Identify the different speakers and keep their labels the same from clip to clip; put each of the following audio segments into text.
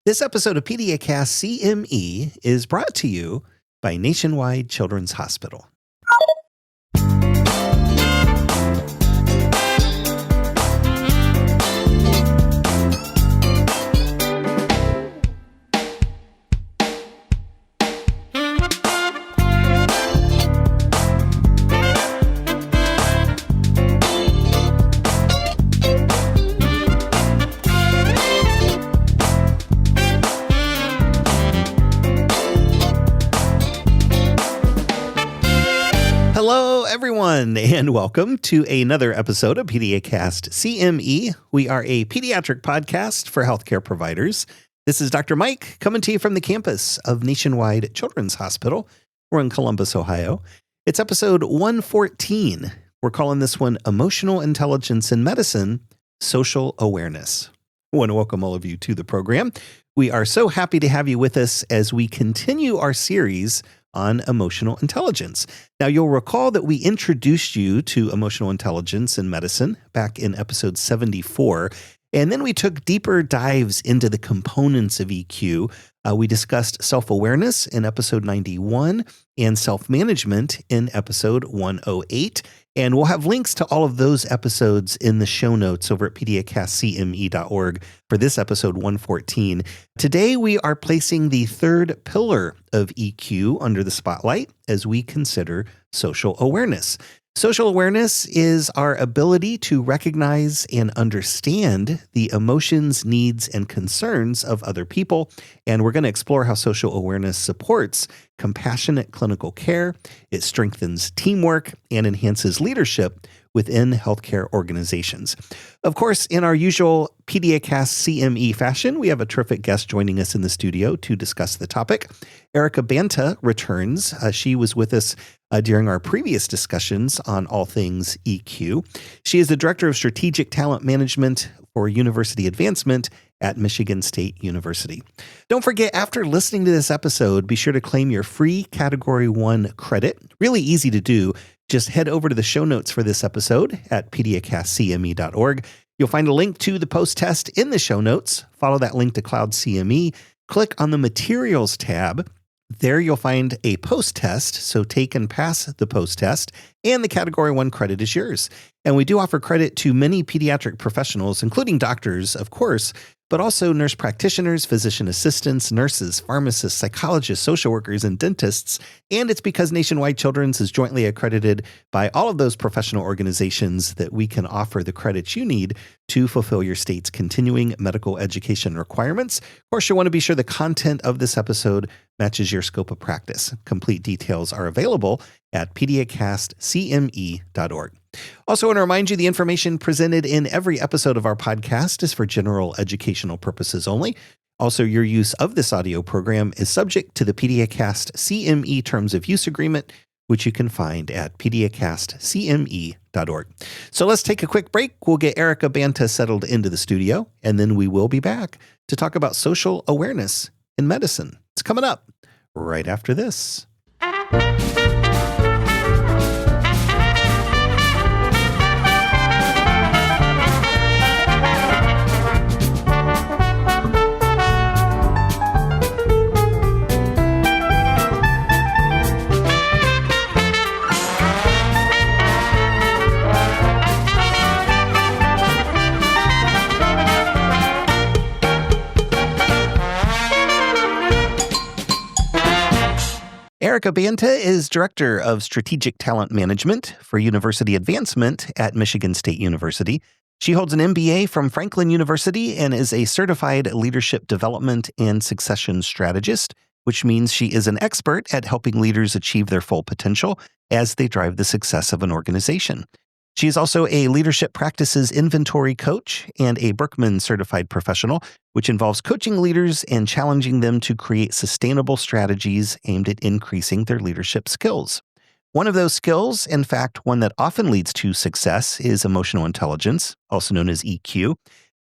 Speaker 1: This episode of PediaCast CME is brought to you by Nationwide Children's Hospital. Hello, everyone, and welcome to another episode of PediaCast CME. We are a pediatric podcast for healthcare providers. This is Dr. Mike coming to you from the campus of Nationwide Children's Hospital. We're in Columbus, Ohio. It's episode 114. We're calling this one Emotional Intelligence in Medicine, Social Awareness. I want to welcome all of you to the program. We are so happy to have you with us as we continue our series on emotional intelligence. Now, you'll recall that we introduced you to emotional intelligence in medicine back in episode 74, and then we took deeper dives into the components of EQ. We discussed self-awareness in episode 91 and self-management in episode 108. And we'll have links to all of those episodes in the show notes over at PediaCastCME.org for this episode 114. Today, we are placing the third pillar of EQ under the spotlight as we consider social awareness. Social awareness is our ability to recognize and understand the emotions, needs, and concerns of other people. And we're going to explore how social awareness supports compassionate clinical care. It strengthens teamwork and enhances leadership within healthcare organizations. Of course, in our usual PediaCast CME fashion, we have a terrific guest joining us in the studio to discuss the topic. Erica Banta returns. She was with us during our previous discussions on all things EQ. She is the Director of Strategic Talent Management for University Advancement at Michigan State University. Don't forget, after listening to this episode, be sure to claim your free Category 1 credit. Really easy to do. Just head over to the show notes for this episode at PediaCastCME.org. You'll find a link to the post-test in the show notes. Follow that link to Cloud CME. Click on the Materials tab. There you'll find a post-test, so take and pass the post-test, and the Category 1 credit is yours. And we do offer credit to many pediatric professionals, including doctors, of course, but also nurse practitioners, physician assistants, nurses, pharmacists, psychologists, social workers, and dentists. And it's because Nationwide Children's is jointly accredited by all of those professional organizations that we can offer the credits you need to fulfill your state's continuing medical education requirements. Of course, you want to be sure the content of this episode matches your scope of practice. Complete details are available at PediaCastCME.org. Also, I want to remind you the information presented in every episode of our podcast is for general educational purposes only. Also, your use of this audio program is subject to the PediaCast CME Terms of Use Agreement, which you can find at PediaCastCME.org. So let's take a quick break. We'll get Erica Banta settled into the studio, and then we will be back to talk about social awareness in medicine. It's coming up right after this. Erica Banta is Director of Strategic Talent Management for University Advancement at Michigan State University. She holds an MBA from Franklin University and is a certified leadership development and succession strategist, which means she is an expert at helping leaders achieve their full potential as they drive the success of an organization. She is also a leadership practices inventory coach and a Berkman certified professional, which involves coaching leaders and challenging them to create sustainable strategies aimed at increasing their leadership skills. One of those skills, in fact, one that often leads to success, is emotional intelligence, also known as EQ.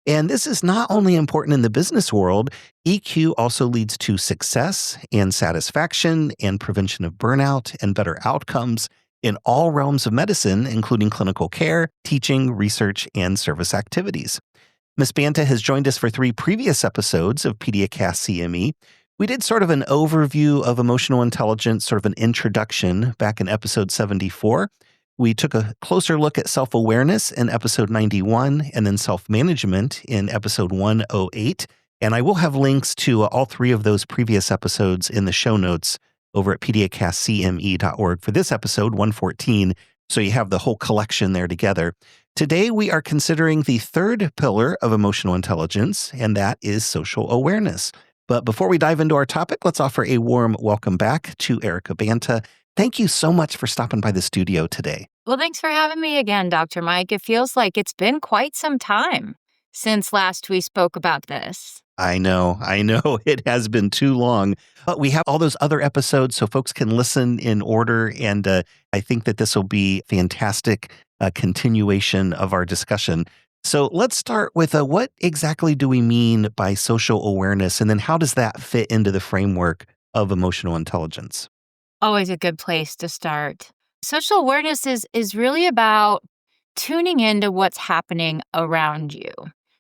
Speaker 1: And this is not only important in the business world, EQ also leads to success and satisfaction and prevention of burnout and better outcomes in all realms of medicine, including clinical care, teaching, research, and service activities. Miss Banta has joined us for 3 previous episodes of PediaCast CME. We did sort of an overview of emotional intelligence, sort of an introduction back in episode 74. We took a closer look at self-awareness in episode 91 and then self-management in episode 108. And I will have links to all 3 of those previous episodes in the show notes over at PediaCastCME.org for this episode 114. So you have the whole collection there together. Today, we are considering the 3rd pillar of emotional intelligence, and that is social awareness. But before we dive into our topic, let's offer a warm welcome back to Erica Banta. Thank you so much for stopping by the studio today.
Speaker 2: Well, thanks for having me again, Dr. Mike. It feels like it's been quite some time since last we spoke about this.
Speaker 1: I know. It has been too long. But we have all those other episodes so folks can listen in order, and I think that this will be fantastic continuation of our discussion. So let's start with what exactly do we mean by social awareness, and then how does that fit into the framework of emotional intelligence?
Speaker 2: Always a good place to start. Social awareness is really about tuning into what's happening around you.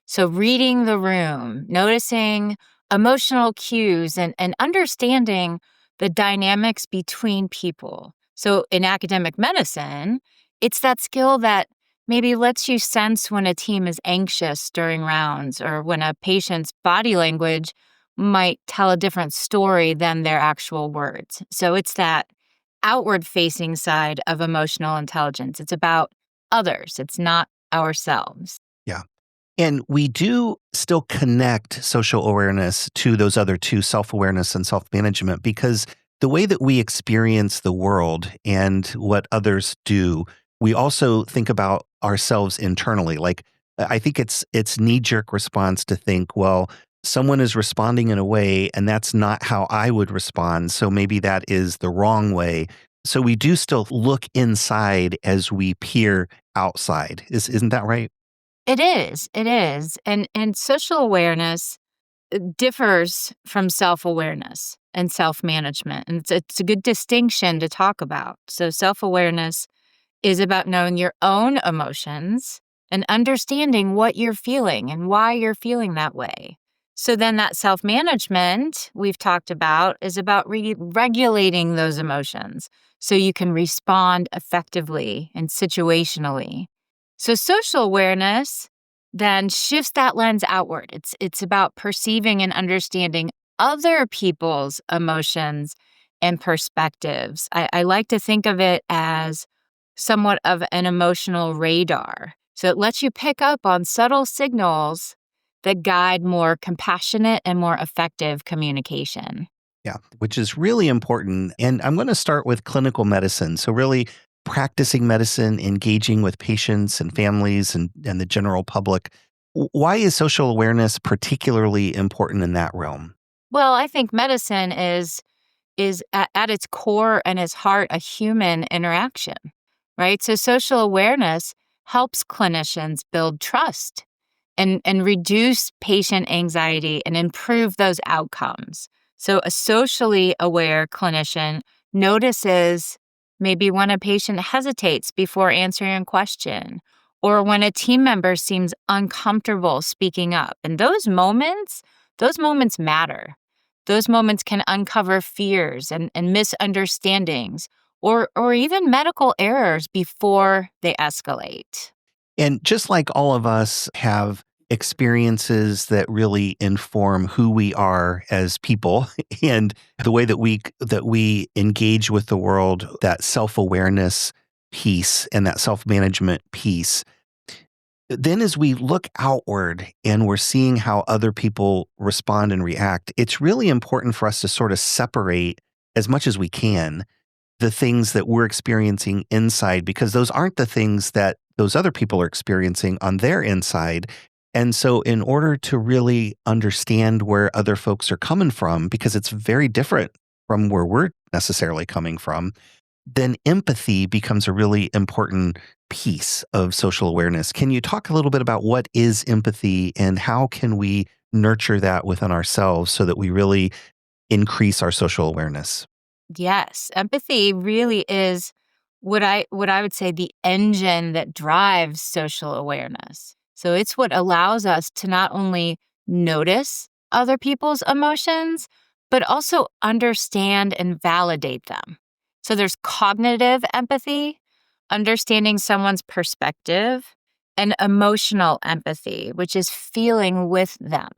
Speaker 2: So reading the room, noticing emotional cues, and understanding the dynamics between people. So in academic medicine, it's that skill that maybe lets you sense when a team is anxious during rounds or when a patient's body language might tell a different story than their actual words. So it's that outward-facing side of emotional intelligence. It's about others. It's not ourselves.
Speaker 1: Yeah. And we do still connect social awareness to those other 2, self-awareness and self-management, because the way that we experience the world and what others do, we also think about ourselves internally. Like, I think it's knee-jerk response to think, well, someone is responding in a way, and that's not how I would respond, so maybe that is the wrong way. So we do still look inside as we peer outside. Isn't that right?
Speaker 2: It is. And social awareness differs from self-awareness and self-management. And it's a good distinction to talk about. So self-awareness is about knowing your own emotions and understanding what you're feeling and why you're feeling that way. So then that self-management we've talked about is about regulating those emotions so you can respond effectively and situationally. So social awareness then shifts that lens outward. It's about perceiving and understanding other people's emotions and perspectives. I like to think of it as somewhat of an emotional radar. So it lets you pick up on subtle signals that guide more compassionate and more effective communication.
Speaker 1: Yeah, which is really important. And I'm going to start with clinical medicine. So really practicing medicine, engaging with patients and families and the general public. Why is social awareness particularly important in that realm?
Speaker 2: Well, I think medicine is at its core and its heart a human interaction, right? So social awareness helps clinicians build trust and reduce patient anxiety and improve those outcomes. So a socially aware clinician notices maybe when a patient hesitates before answering a question or when a team member seems uncomfortable speaking up. And those moments matter. Those moments can uncover fears and misunderstandings or even medical errors before they escalate.
Speaker 1: And just like all of us have experiences that really inform who we are as people and the way that we engage with the world, that self-awareness piece and that self-management piece, then as we look outward and we're seeing how other people respond and react, it's really important for us to sort of separate as much as we can the things that we're experiencing inside, because those aren't the things that those other people are experiencing on their inside. And so in order to really understand where other folks are coming from, because it's very different from where we're necessarily coming from, then empathy becomes a really important piece of social awareness. Can you talk a little bit about what is empathy and how can we nurture that within ourselves so that we really increase our social awareness?
Speaker 2: Yes, empathy really is what I would say the engine that drives social awareness. So it's what allows us to not only notice other people's emotions, but also understand and validate them. So there's cognitive empathy, understanding someone's perspective, and emotional empathy, which is feeling with them,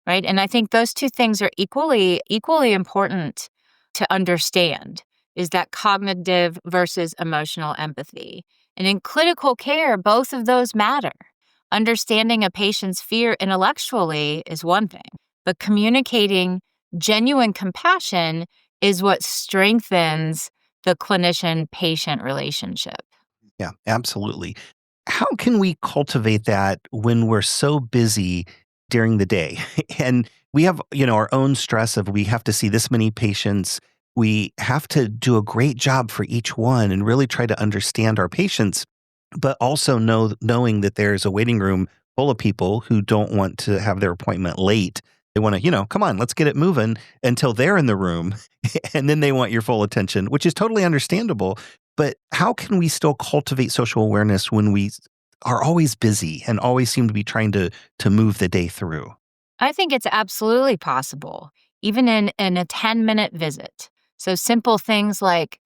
Speaker 2: right? And I think those two things are equally important to understand, is that cognitive versus emotional empathy. And in clinical care, both of those matter. Understanding a patient's fear intellectually is one thing, but communicating genuine compassion is what strengthens the clinician-patient relationship.
Speaker 1: Yeah, absolutely. How can we cultivate that when we're so busy during the day? And we have, our own stress of we have to see this many patients. We have to do a great job for each one and really try to understand our patients, but also knowing that there's a waiting room full of people who don't want to have their appointment late. They want to, come on, let's get it moving until they're in the room. And then they want your full attention, which is totally understandable. But how can we still cultivate social awareness when we are always busy and always seem to be trying to move the day through?
Speaker 2: I think it's absolutely possible, even in a 10-minute visit. So simple things like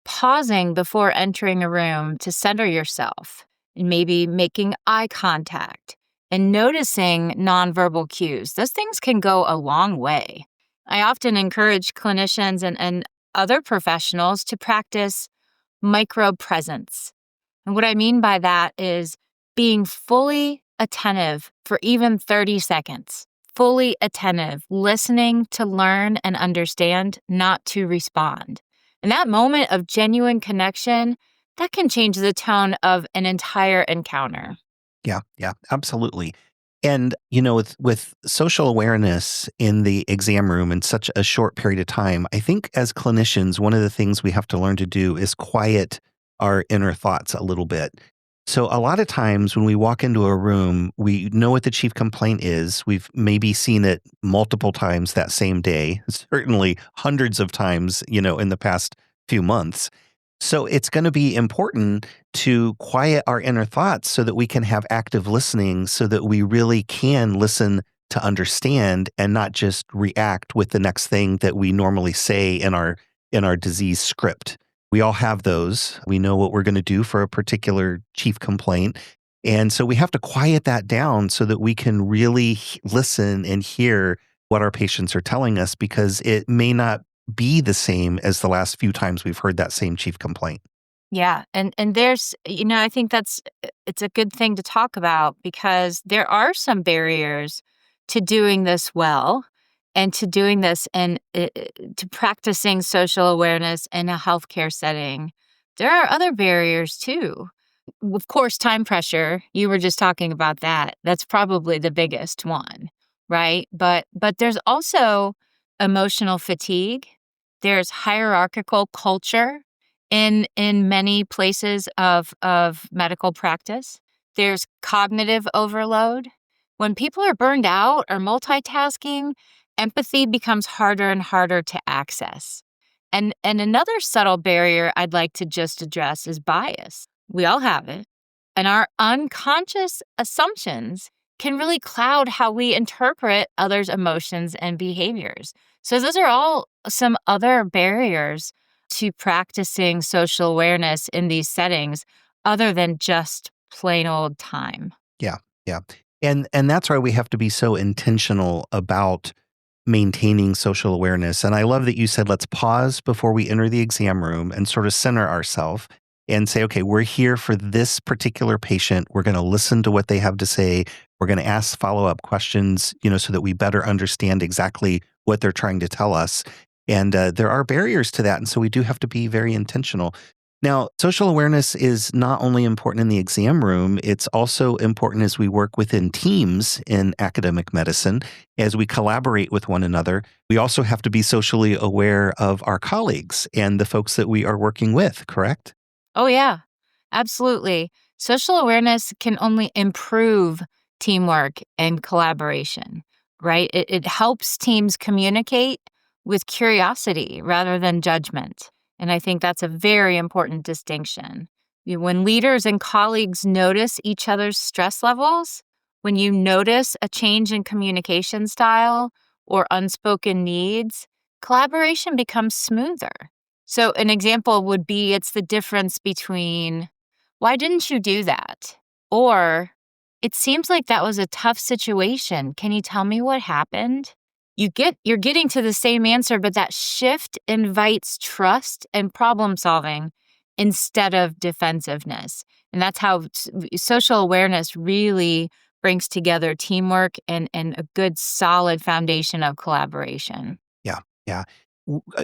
Speaker 2: pausing before entering a room to center yourself, and maybe making eye contact and noticing nonverbal cues. Those things can go a long way. I often encourage clinicians and other professionals to practice micro presence. And what I mean by that is being fully attentive for even 30 seconds, fully attentive, listening to learn and understand, not to respond. And that moment of genuine connection, that can change the tone of an entire encounter.
Speaker 1: Yeah, absolutely. And with social awareness in the exam room in such a short period of time, I think as clinicians, one of the things we have to learn to do is quiet our inner thoughts a little bit. So a lot of times when we walk into a room, we know what the chief complaint is. We've maybe seen it multiple times that same day, certainly hundreds of times, in the past few months. So it's going to be important to quiet our inner thoughts so that we can have active listening, so that we really can listen to understand and not just react with the next thing that we normally say in our disease script. We all have those. We know what we're going to do for a particular chief complaint. And so we have to quiet that down so that we can really listen and hear what our patients are telling us, because it may not be the same as the last few times we've heard that same chief complaint.
Speaker 2: Yeah, and there's, I think it's a good thing to talk about, because there are some barriers to doing this well, and to doing this and to practicing social awareness in a healthcare setting. There are other barriers too. Of course, time pressure. You were just talking about that. That's probably the biggest one, right? But there's also emotional fatigue. There's hierarchical culture in many places of medical practice. There's cognitive overload. When people are burned out or multitasking, empathy becomes harder and harder to access. And another subtle barrier I'd like to just address is bias. We all have it. And our unconscious assumptions can really cloud how we interpret others' emotions and behaviors. So those are all some other barriers to practicing social awareness in these settings, other than just plain old time.
Speaker 1: Yeah, yeah. And that's why we have to be so intentional about maintaining social awareness. And I love that you said, let's pause before we enter the exam room and sort of center ourselves and say, okay, we're here for this particular patient. We're going to listen to what they have to say. We're going to ask follow-up questions, so that we better understand exactly what they're trying to tell us. And there are barriers to that. And so we do have to be very intentional. Now, social awareness is not only important in the exam room, it's also important as we work within teams in academic medicine, as we collaborate with one another. We also have to be socially aware of our colleagues and the folks that we are working with, correct?
Speaker 2: Oh, yeah, absolutely. Social awareness can only improve teamwork and collaboration, right? It helps teams communicate with curiosity rather than judgment. And I think that's a very important distinction. When leaders and colleagues notice each other's stress levels, when you notice a change in communication style or unspoken needs, collaboration becomes smoother. So an example would be it's the difference between, why didn't you do that? Or, it seems like that was a tough situation. Can you tell me what happened? You're getting to the same answer, but that shift invites trust and problem solving instead of defensiveness. And that's how social awareness really brings together teamwork and a good solid foundation of collaboration.
Speaker 1: Yeah. Yeah.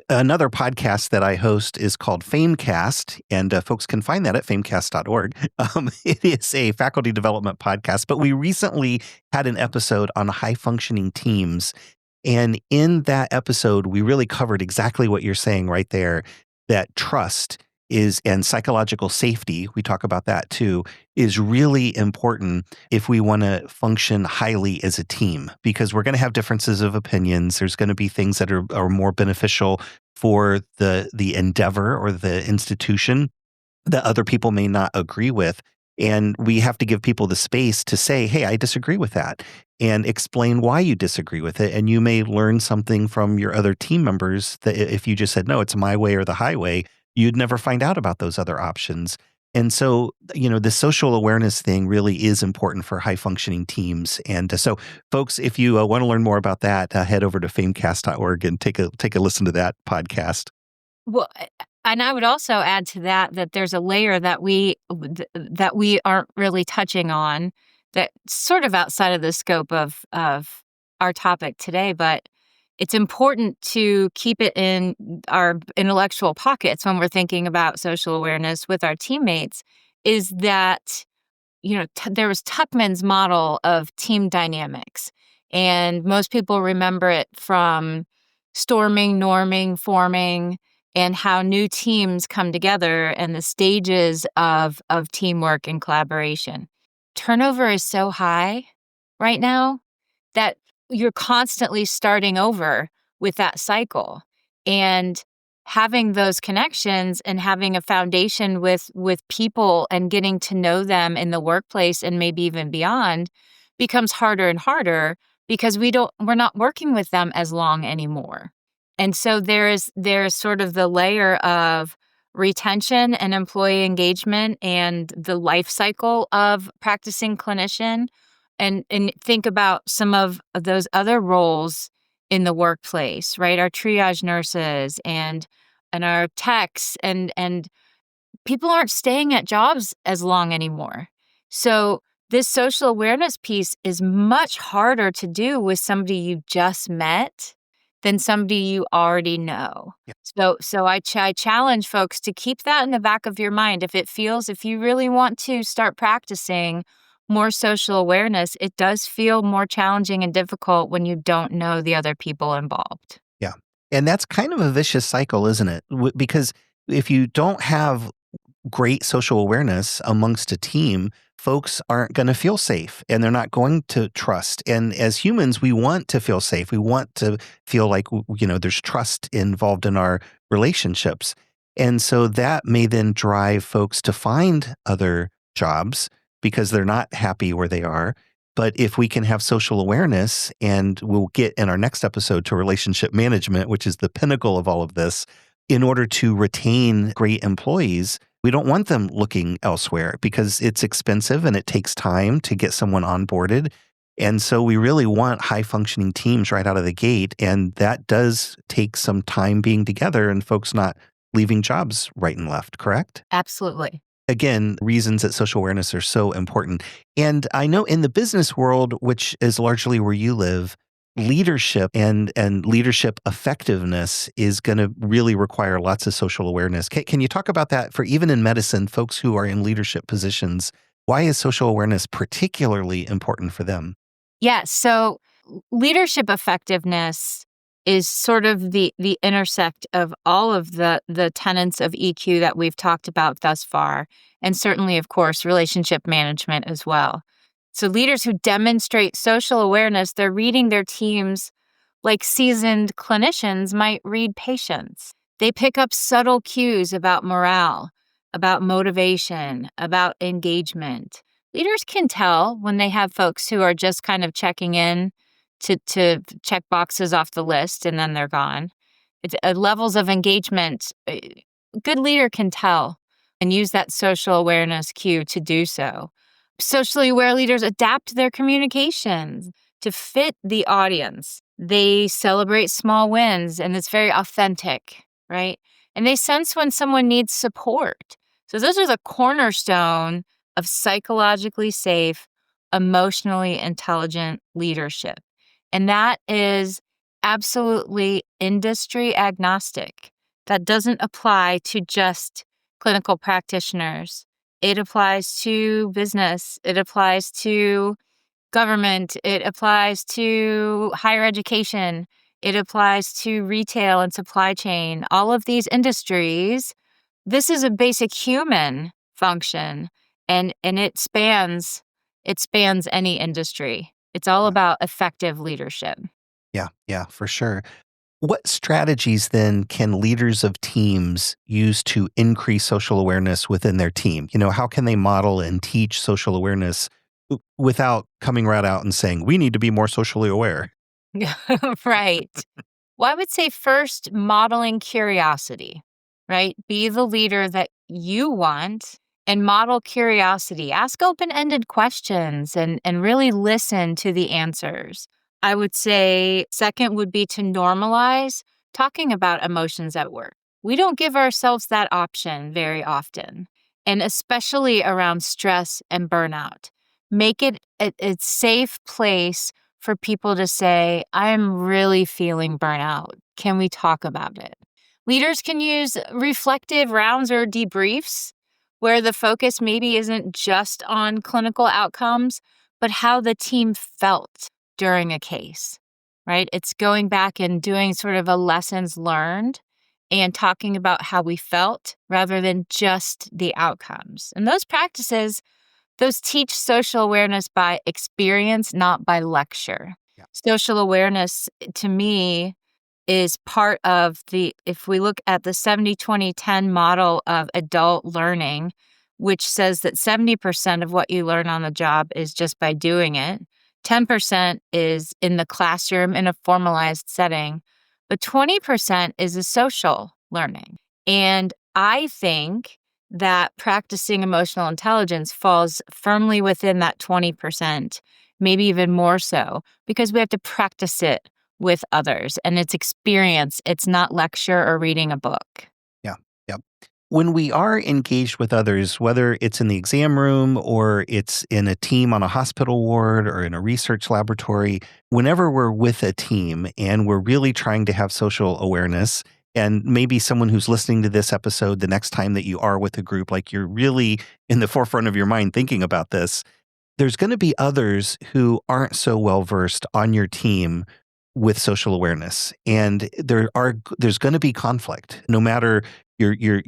Speaker 1: Another podcast that I host is called Famecast, and folks can find that at famecast.org. It is a faculty development podcast, but we recently had an episode on high functioning teams. And in that episode, we really covered exactly what you're saying right there, that trust is and psychological safety, we talk about that too, is really important if we want to function highly as a team, because we're going to have differences of opinions. There's going to be things that are more beneficial for the endeavor or the institution that other people may not agree with. And we have to give people the space to say, hey, I disagree with that, and explain why you disagree with it. And you may learn something from your other team members that if you just said, no, it's my way or the highway, you'd never find out about those other options. And so, the social awareness thing really is important for high functioning teams. And so, folks, if you want to learn more about that, head over to famecast.org and take a listen to that podcast.
Speaker 2: Well, and I would also add to that there's a layer that we aren't really touching on, that's sort of outside of the scope of our topic today, but it's important to keep it in our intellectual pockets when we're thinking about social awareness with our teammates, is that, there was Tuckman's model of team dynamics, and most people remember it from storming, norming, forming, and how new teams come together and the stages of teamwork and collaboration. Turnover is so high right now that you're constantly starting over with that cycle. And having those connections and having a foundation with people and getting to know them in the workplace and maybe even beyond becomes harder and harder because we're not working with them as long anymore. And so there's sort of the layer of retention and employee engagement and the life cycle of practicing clinician, and think about some of those other roles in the workplace, right? Our triage nurses and our techs and people aren't staying at jobs as long anymore. So this social awareness piece is much harder to do with somebody you just met than somebody you already know.
Speaker 1: Yeah.
Speaker 2: So I challenge folks to keep that in the back of your mind. If you really want to start practicing more social awareness, it does feel more challenging and difficult when you don't know the other people involved.
Speaker 1: Yeah. And that's kind of a vicious cycle, isn't it? Because if you don't have great social awareness amongst a team, folks aren't going to feel safe and they're not going to trust. And as humans, we want to feel safe. We want to feel like, there's trust involved in our relationships. And so that may then drive folks to find other jobs because they're not happy where they are. But if we can have social awareness, and we'll get in our next episode to relationship management, which is the pinnacle of all of this, in order to retain great employees, we don't want them looking elsewhere because it's expensive and it takes time to get someone onboarded. And so we really want high functioning teams right out of the gate. And that does take some time being together and folks not leaving jobs right and left, correct?
Speaker 2: Absolutely.
Speaker 1: Again, reasons that social awareness are so important. And I know in the business world, which is largely where you live, leadership and leadership effectiveness is going to really require lots of social awareness. Can you talk about that for even in medicine, folks who are in leadership positions? Why is social awareness particularly important for them?
Speaker 2: Yeah, so leadership effectiveness is sort of the intersect of all of the tenets of EQ that we've talked about thus far, and certainly, of course, relationship management as well. So leaders who demonstrate social awareness, they're reading their teams like seasoned clinicians might read patients. They pick up subtle cues about morale, about motivation, about engagement. Leaders can tell when they have folks who are just kind of checking in to check boxes off the list and then they're gone. It's levels of engagement. A good leader can tell and use that social awareness cue to do so. Socially aware leaders adapt their communications to fit the audience. They celebrate small wins and it's very authentic, right? And they sense when someone needs support. So those are the cornerstone of psychologically safe, emotionally intelligent leadership. And that is absolutely industry agnostic. That doesn't apply to just clinical practitioners. It applies to business. It applies to government. It applies to higher education. It applies to retail and supply chain. All of these industries, this is a basic human function and it spans any industry. It's all about effective leadership.
Speaker 1: Yeah, for sure. What strategies then can leaders of teams use to increase social awareness within their team? How can they model and teach social awareness without coming right out and saying, we need to be more socially aware?
Speaker 2: Right. Well, I would say first, modeling curiosity, right? Be the leader that you want and model curiosity. Ask open-ended questions and really listen to the answers. I would say second would be to normalize talking about emotions at work. We don't give ourselves that option very often, and especially around stress and burnout. Make it a safe place for people to say, I'm really feeling burnout. Can we talk about it? Leaders can use reflective rounds or debriefs where the focus maybe isn't just on clinical outcomes, but how the team felt during a case, right? It's going back and doing sort of a lessons learned and talking about how we felt rather than just the outcomes. And those practices, those teach social awareness by experience, not by lecture.
Speaker 1: Yeah.
Speaker 2: Social awareness, to me, is part of if we look at the 70-20-10 model of adult learning, which says that 70% of what you learn on the job is just by doing it, 10% is in the classroom in a formalized setting, but 20% is a social learning. And I think that practicing emotional intelligence falls firmly within that 20%, maybe even more so, because we have to practice it with others and it's experience. It's not lecture or reading a book.
Speaker 1: Yeah. Yeah. When we are engaged with others, whether it's in the exam room or it's in a team on a hospital ward or in a research laboratory, whenever we're with a team and we're really trying to have social awareness, and maybe someone who's listening to this episode the next time that you are with a group, like you're really in the forefront of your mind thinking about this, there's going to be others who aren't so well versed on your team with social awareness, and there's going to be conflict. No matter your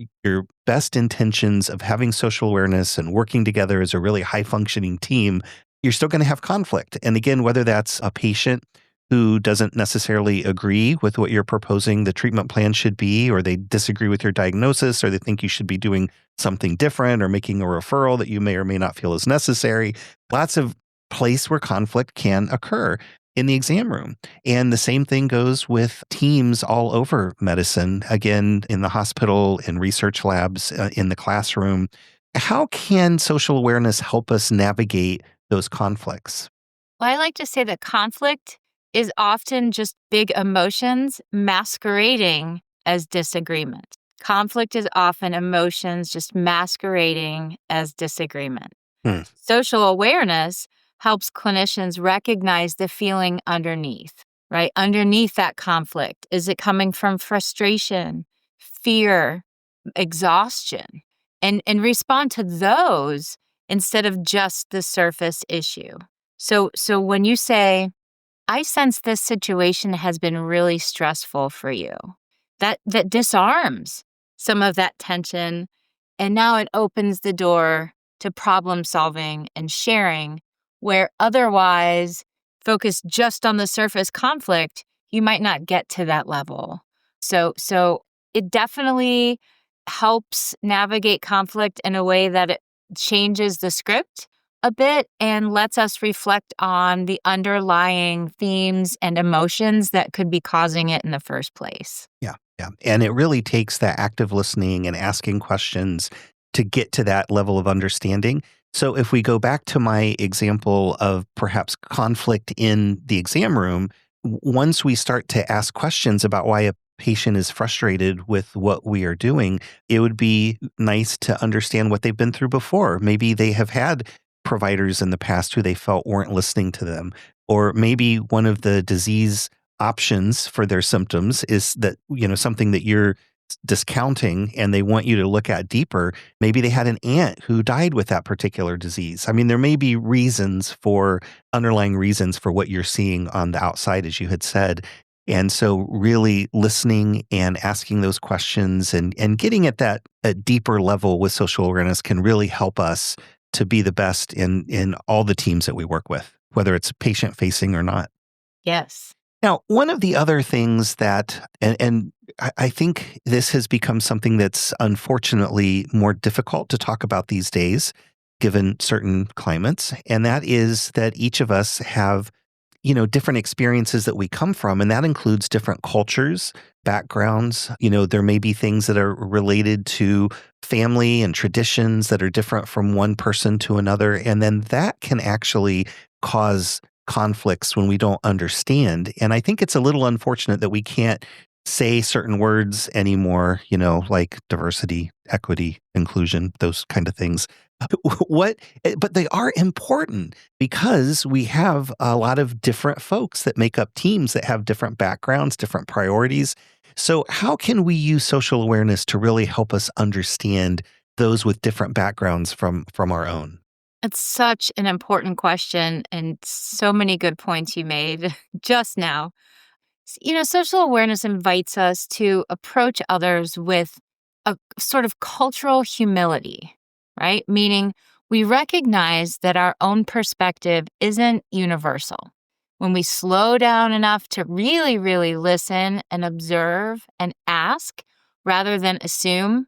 Speaker 1: best intentions of having social awareness and working together as a really high functioning team, you're still going to have conflict. And again, whether that's a patient who doesn't necessarily agree with what you're proposing the treatment plan should be, or they disagree with your diagnosis, or they think you should be doing something different or making a referral that you may or may not feel is necessary. Lots of place where conflict can occur in the exam room. And the same thing goes with teams all over medicine, again, in the hospital, in research labs, in the classroom. How can social awareness help us navigate those conflicts?
Speaker 2: Well, I like to say that conflict is often just big emotions masquerading as disagreement. Conflict is often emotions just masquerading as disagreement.
Speaker 1: Hmm.
Speaker 2: Social awareness helps clinicians recognize the feeling underneath, right? Underneath that conflict. Is it coming from frustration, fear, exhaustion? And respond to those instead of just the surface issue. So when you say, I sense this situation has been really stressful for you, that disarms some of that tension. And now it opens the door to problem solving and sharing, where otherwise, focused just on the surface conflict, you might not get to that level. So it definitely helps navigate conflict in a way that it changes the script a bit and lets us reflect on the underlying themes and emotions that could be causing it in the first place.
Speaker 1: Yeah. Yeah. And it really takes that active listening and asking questions to get to that level of understanding. So if we go back to my example of perhaps conflict in the exam room, once we start to ask questions about why a patient is frustrated with what we are doing, it would be nice to understand what they've been through before. Maybe they have had providers in the past who they felt weren't listening to them, or maybe one of the disease options for their symptoms is that, something that you're discounting and they want you to look at deeper. Maybe they had an aunt who died with that particular disease. I mean, there may be underlying reasons for what you're seeing on the outside, as you had said. And so really listening and asking those questions and getting at that a deeper level with social awareness can really help us to be the best in all the teams that we work with, whether it's patient facing or not.
Speaker 2: Yes.
Speaker 1: Now, one of the other things that, and I think this has become something that's unfortunately more difficult to talk about these days, given certain climates, and that is that each of us have, different experiences that we come from, and that includes different cultures, backgrounds. There may be things that are related to family and traditions that are different from one person to another, and then that can actually cause conflicts when we don't understand. And I think it's a little unfortunate that we can't say certain words anymore, like diversity, equity, inclusion, those kind of things. But they are important because we have a lot of different folks that make up teams that have different backgrounds, different priorities. So how can we use social awareness to really help us understand those with different backgrounds from our own?
Speaker 2: It's such an important question and so many good points you made just now. Social awareness invites us to approach others with a sort of cultural humility, right? Meaning we recognize that our own perspective isn't universal. When we slow down enough to really, really listen and observe and ask rather than assume,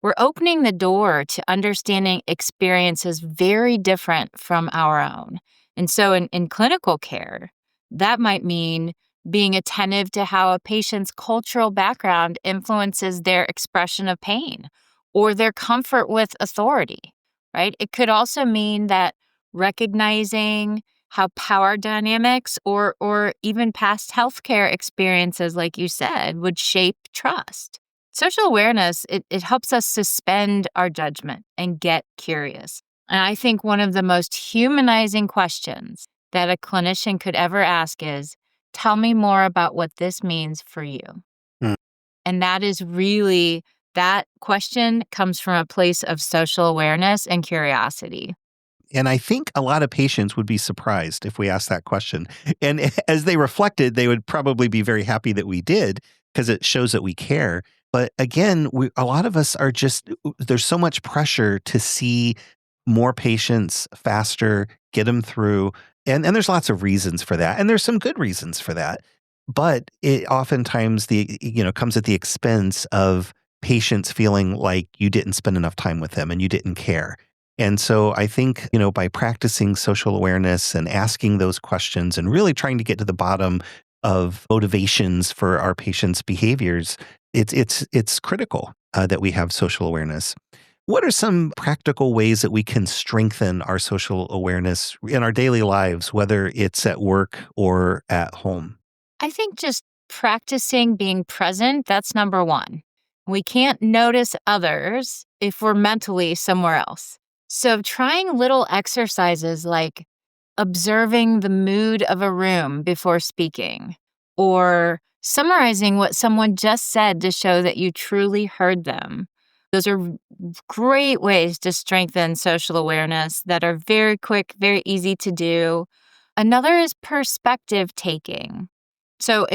Speaker 2: we're opening the door to understanding experiences very different from our own. And so in clinical care, that might mean being attentive to how a patient's cultural background influences their expression of pain or their comfort with authority, right? It could also mean that recognizing how power dynamics or even past healthcare experiences, like you said, would shape trust. Social awareness, it helps us suspend our judgment and get curious. And I think one of the most humanizing questions that a clinician could ever ask is, tell me more about what this means for you.
Speaker 1: Mm.
Speaker 2: And that question comes from a place of social awareness and curiosity.
Speaker 1: And I think a lot of patients would be surprised if we asked that question. And as they reflected, they would probably be very happy that we did because it shows that we care. But again, a lot of us are there's so much pressure to see more patients faster, get them through. And there's lots of reasons for that. And there's some good reasons for that. But it oftentimes comes at the expense of patients feeling like you didn't spend enough time with them and you didn't care. And so I think, by practicing social awareness and asking those questions and really trying to get to the bottom of motivations for our patients' behaviors, it's critical that we have social awareness. What are some practical ways that we can strengthen our social awareness in our daily lives, whether it's at work or at home?
Speaker 2: I think just practicing being present, that's number one. We can't notice others if we're mentally somewhere else. So trying little exercises like observing the mood of a room before speaking or summarizing what someone just said to show that you truly heard them. Those are great ways to strengthen social awareness that are very quick, very easy to do. Another is perspective taking. So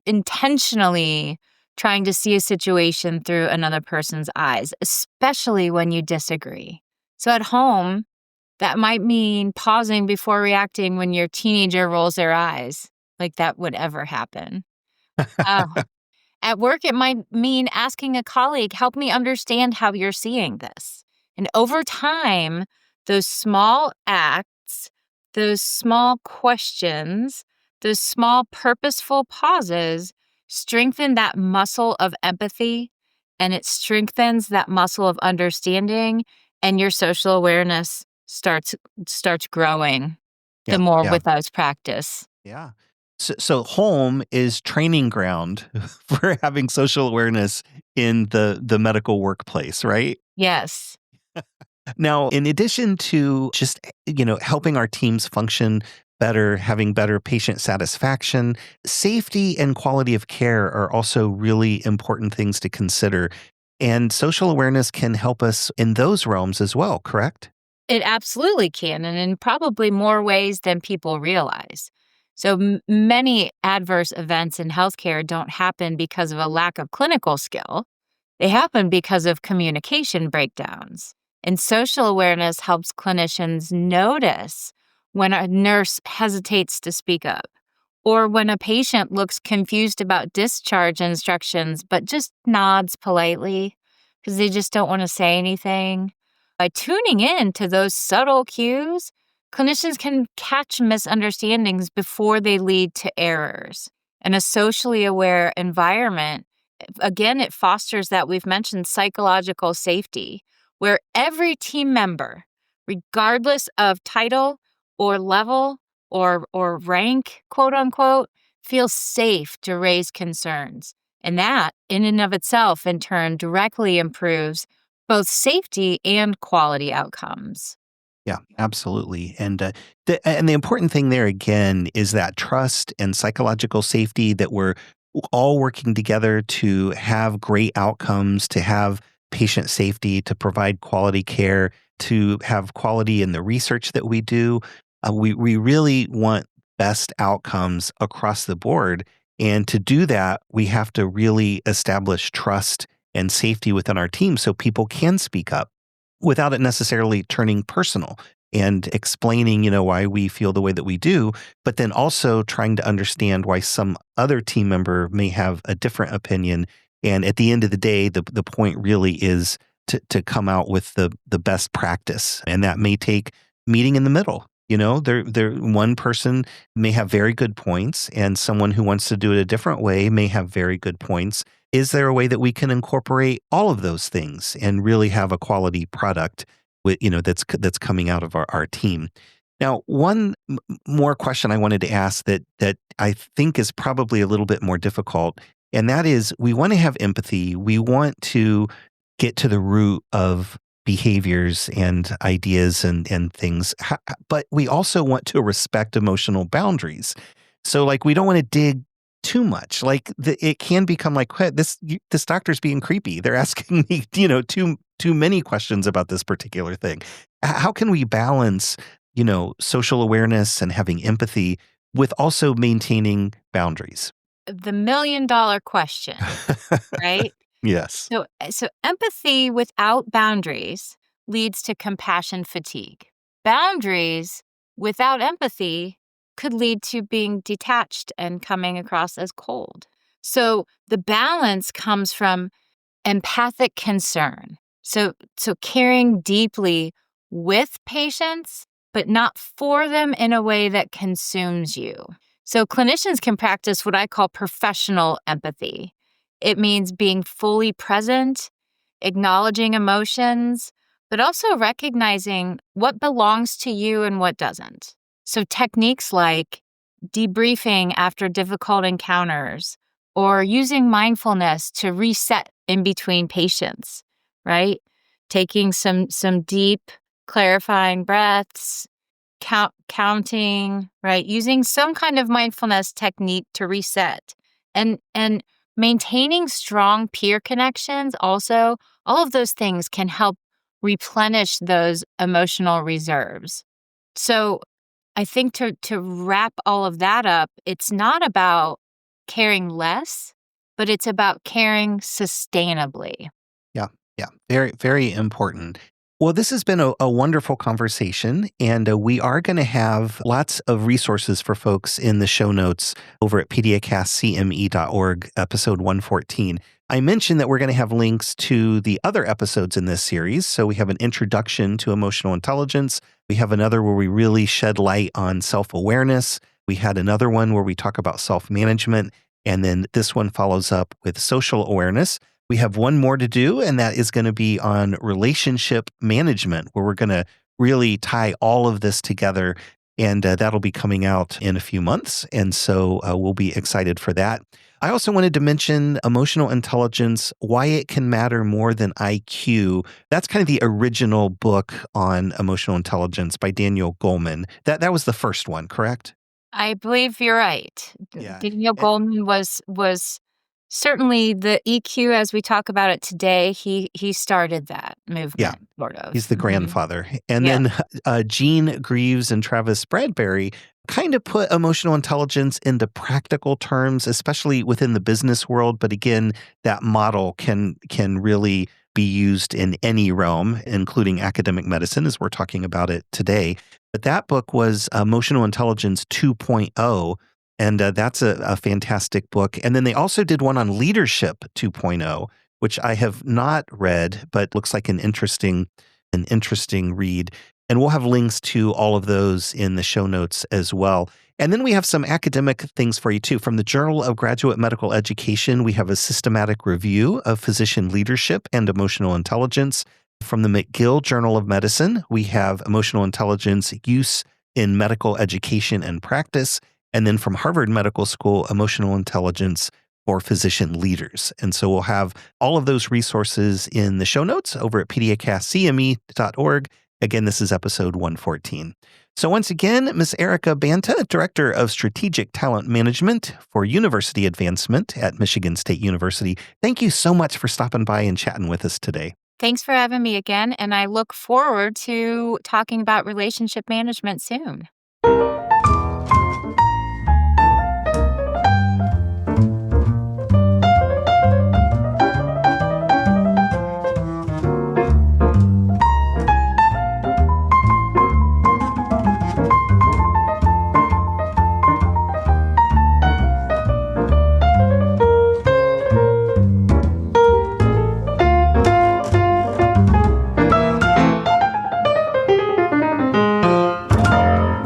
Speaker 2: intentionally trying to see a situation through another person's eyes, especially when you disagree. So at home, that might mean pausing before reacting when your teenager rolls their eyes, like that would ever happen. Uh, at work, it might mean asking a colleague, help me understand how you're seeing this. And over time, those small acts, those small questions, those small purposeful pauses strengthen that muscle of empathy, and it strengthens that muscle of understanding, and your social awareness starts growing the
Speaker 1: Yeah.
Speaker 2: more
Speaker 1: Yeah.
Speaker 2: with us practice.
Speaker 1: Yeah. So home is training ground for having social awareness in the medical workplace, right?
Speaker 2: Yes.
Speaker 1: Now, in addition to just, helping our teams function better, having better patient satisfaction, safety and quality of care are also really important things to consider. And social awareness can help us in those realms as well, correct?
Speaker 2: It absolutely can, and in probably more ways than people realize. So many adverse events in healthcare don't happen because of a lack of clinical skill. They happen because of communication breakdowns. And social awareness helps clinicians notice when a nurse hesitates to speak up, or when a patient looks confused about discharge instructions but just nods politely because they just don't want to say anything. By tuning in to those subtle cues, clinicians can catch misunderstandings before they lead to errors. And a socially aware environment, again, it fosters that we've mentioned psychological safety, where every team member, regardless of title or level or rank, quote unquote, feels safe to raise concerns. And that, in and of itself, in turn, directly improves both safety and quality outcomes.
Speaker 1: Yeah, absolutely. And the important thing there again is that trust and psychological safety, that we're all working together to have great outcomes, to have patient safety, to provide quality care, to have quality in the research that we do. We really want best outcomes across the board. And to do that, we have to really establish trust and safety within our team so people can speak up without it necessarily turning personal, and explaining, why we feel the way that we do, but then also trying to understand why some other team member may have a different opinion. And at the end of the day, the point really is to come out with the best practice. And that may take meeting in the middle. There one person may have very good points, and someone who wants to do it a different way may have very good points. Is there a way that we can incorporate all of those things and really have a quality product with, that's coming out of our team? Now, one more question I wanted to ask that I think is probably a little bit more difficult, and that is, we want to have empathy. We want to get to the root of behaviors and ideas and things, but we also want to respect emotional boundaries. So, like, we don't want to dig too much. Like, it can become like, "Hey, this doctor's being creepy. They're asking me, too many questions about this particular thing." How can we balance, social awareness and having empathy with also maintaining boundaries?
Speaker 2: The $1,000,000 question, right?
Speaker 1: Yes.
Speaker 2: So empathy without boundaries leads to compassion fatigue. Boundaries without empathy could lead to being detached and coming across as cold. So the balance comes from empathic concern. So caring deeply with patients, but not for them in a way that consumes you. So clinicians can practice what I call professional empathy. It means being fully present, acknowledging emotions, but also recognizing what belongs to you and what doesn't. So techniques like debriefing after difficult encounters, or using mindfulness to reset in between patients, right? Taking some deep clarifying breaths, counting, right? Using some kind of mindfulness technique to reset. And maintaining strong peer connections also, all of those things can help replenish those emotional reserves. So I think to wrap all of that up, it's not about caring less, but it's about caring sustainably.
Speaker 1: Yeah. Yeah. Very, very important. Well, this has been a wonderful conversation, and we are going to have lots of resources for folks in the show notes over at PediaCastCME.org, episode 114. I mentioned that we're going to have links to the other episodes in this series. So we have an introduction to emotional intelligence. We have another where we really shed light on self-awareness. We had another one where we talk about self-management. And then this one follows up with social awareness. We have one more to do, and that is going to be on relationship management, where we're going to really tie all of this together. And that'll be coming out in a few months. And so we'll be excited for that. I also wanted to mention emotional intelligence, why it can matter more than IQ. That's kind of the original book on emotional intelligence by Daniel Goleman. That was the first one, correct?
Speaker 2: I believe you're right.
Speaker 1: Yeah.
Speaker 2: Daniel Goleman was certainly the EQ as we talk about it today. He started that movement, sort of.
Speaker 1: He's the grandfather. And
Speaker 2: Yeah.
Speaker 1: then Gene Greaves and Travis Bradbury kind of put emotional intelligence into practical terms, especially within the business world. But again, that model can really be used in any realm, including academic medicine, as we're talking about it today. But that book was Emotional Intelligence 2.0. And that's a fantastic book. And then they also did one on Leadership 2.0, which I have not read, but looks like an interesting read. And we'll have links to all of those in the show notes as well. And then we have some academic things for you too. From the Journal of Graduate Medical Education, we have a systematic review of physician leadership and emotional intelligence. From the McGill Journal of Medicine, we have emotional intelligence use in medical education and practice. And then from Harvard Medical School, emotional intelligence for physician leaders. And so we'll have all of those resources in the show notes over at PediaCastCME.org. Again, this is episode 114. So once again, Ms. Erica Banta, Director of Strategic Talent Management for University Advancement at Michigan State University, thank you so much for stopping by and chatting with us today.
Speaker 2: Thanks for having me again, and I look forward to talking about relationship management soon.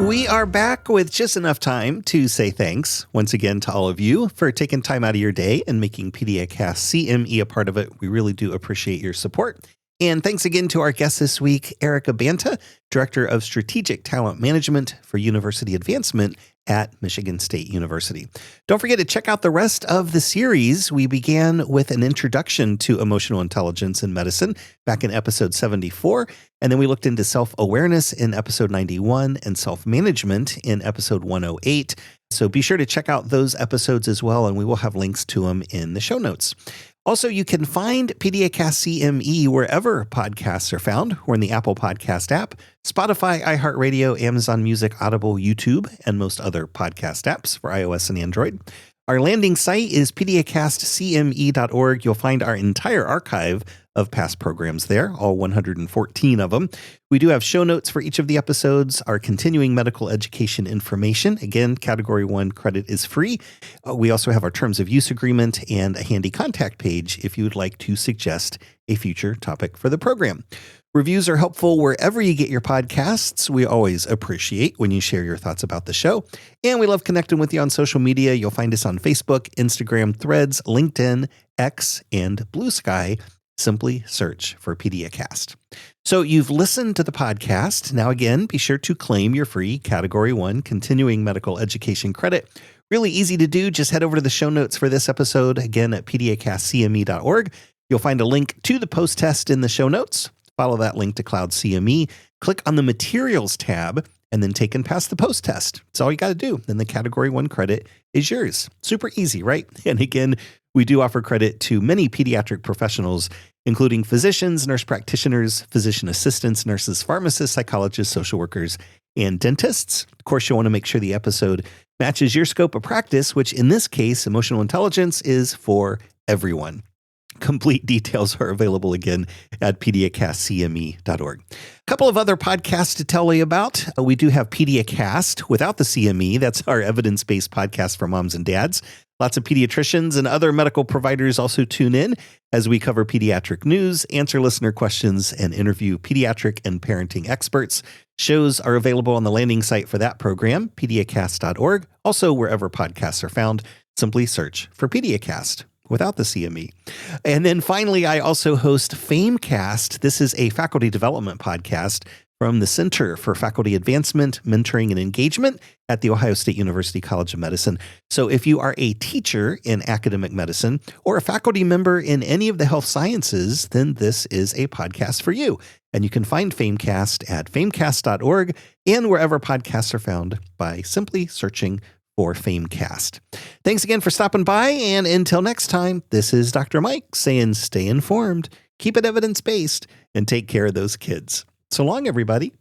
Speaker 1: We are back with just enough time to say thanks once again to all of you for taking time out of your day and making PediaCast CME a part of it. We really do appreciate your support. And thanks again to our guest this week, Erica Banta, Director of Strategic Talent Management for University Advancement at Michigan State University. Don't forget to check out the rest of the series. We began with an introduction to emotional intelligence in medicine back in episode 74, and then we looked into self-awareness in episode 91 and self-management in episode 108. So be sure to check out those episodes as well, and we will have links to them in the show notes. Also, you can find PediaCast CME wherever podcasts are found. We're in the Apple Podcast app, Spotify, iHeartRadio, Amazon Music, Audible, YouTube, and most other podcast apps for iOS and Android. Our landing site is PediaCastCME.org. You'll find our entire archive of past programs there, all 114 of them. We do have show notes for each of the episodes, our continuing medical education information. Again, Category 1 credit is free. We also have our terms of use agreement and a handy contact page if you would like to suggest a future topic for the program. Reviews are helpful wherever you get your podcasts. We always appreciate when you share your thoughts about the show. And we love connecting with you on social media. You'll find us on Facebook, Instagram, Threads, LinkedIn, X, and Blue Sky. Simply search for PediaCast. So you've listened to the podcast. Now again, be sure to claim your free Category 1 continuing medical education credit. Really easy to do. Just head over to the show notes for this episode, again at PediaCastCME.org. You'll find a link to the post-test in the show notes. Follow that link to Cloud CME. Click on the Materials tab and then take and pass the post-test. That's all you got to do. Then the Category 1 credit is yours. Super easy, right? And again, we do offer credit to many pediatric professionals, including physicians, nurse practitioners, physician assistants, nurses, pharmacists, psychologists, social workers, and dentists. Of course, you'll want to make sure the episode matches your scope of practice, which in this case, emotional intelligence is for everyone. complete details are available again at PediaCastCME.org. A couple of other podcasts to tell you about. We do have PediaCast without the CME. That's our evidence-based podcast for moms and dads. Lots of pediatricians and other medical providers also tune in as we cover pediatric news, answer listener questions, and interview pediatric and parenting experts. Shows are available on the landing site for that program, PediaCast.org. Also, wherever podcasts are found, simply search for PediaCast without the CME. And then finally, I also host FameCast. This is a faculty development podcast from the Center for Faculty Advancement, Mentoring, and Engagement at The Ohio State University College of Medicine. So if you are a teacher in academic medicine or a faculty member in any of the health sciences, then this is a podcast for you. And you can find FameCast at famecast.org and wherever podcasts are found by simply searching for FameCast. Thanks again for stopping by, and until next time, this is Dr. Mike saying stay informed, keep it evidence-based, and take care of those kids. So long, everybody.